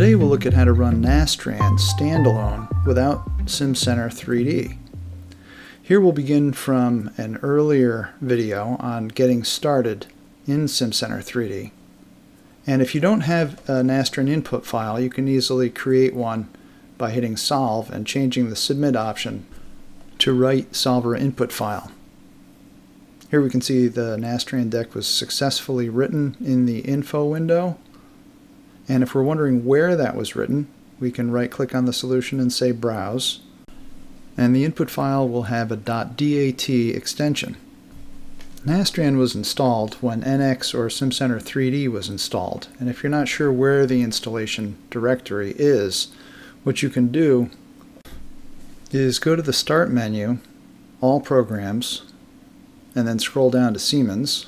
Today we'll look at how to run Nastran Standalone without Simcenter 3D. Here we'll begin from an earlier video on getting started in Simcenter 3D. And if you don't have a Nastran input file, you can easily create one by hitting Solve and changing the Submit option to Write Solver Input File. Here we can see the Nastran deck was successfully written in the Info window. And if we're wondering where that was written, we can right-click on the solution and say Browse. And the input file will have a .dat extension. Nastran was installed when NX or Simcenter 3D was installed. And if you're not sure where the installation directory is, what you can do is go to the Start menu, All Programs, and then scroll down to Siemens,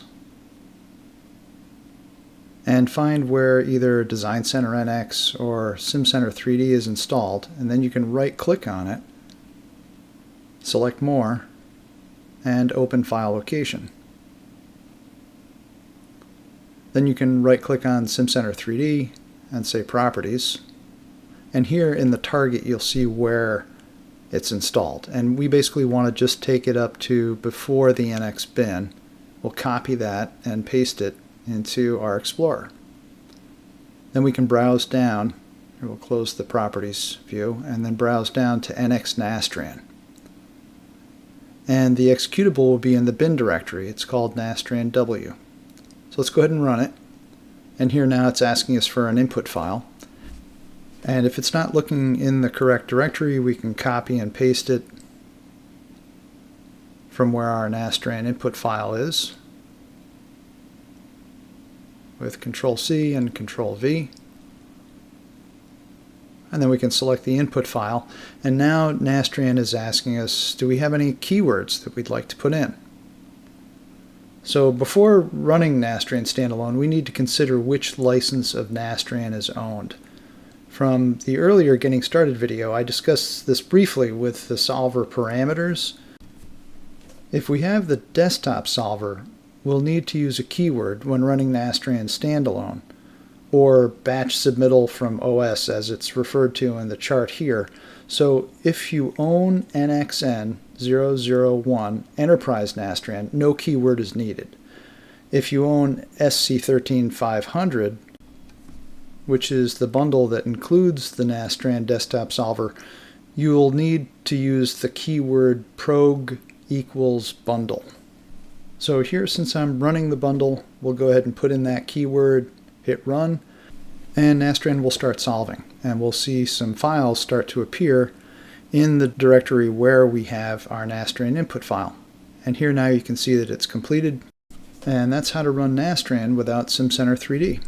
and find where either Design Center NX or Simcenter 3D is installed, and then you can right-click on it, select More, and Open File Location. Then you can right-click on Simcenter 3D and say Properties, and here in the target you'll see where it's installed. And we basically want to just take it up to before the NX bin. We'll copy that and paste it into our Explorer. Then we can browse down. We'll close the Properties view and then browse down to NX Nastran. And the executable will be in the bin directory. It's called Nastran W. So let's go ahead and run it. And here now it's asking us for an input file. And if it's not looking in the correct directory, we can copy and paste it from where our Nastran input file is with Control-C and Control-V. And then we can select the input file. And now Nastran is asking us, do we have any keywords that we'd like to put in? So before running Nastran Standalone, we need to consider which license of Nastran is owned. From the earlier Getting Started video, I discussed this briefly with the solver parameters. If we have the desktop solver, we'll need to use a keyword when running Nastran Standalone, or batch submittal from OS as it's referred to in the chart here. So if you own NXN001 Enterprise Nastran, no keyword is needed. If you own SC13500, which is the bundle that includes the Nastran desktop solver, you will need to use the keyword prog equals bundle. So here, since I'm running the bundle, we'll go ahead and put in that keyword, hit run, and Nastran will start solving. And we'll see some files start to appear in the directory where we have our Nastran input file. And here now you can see that it's completed. And that's how to run Nastran without Simcenter 3D.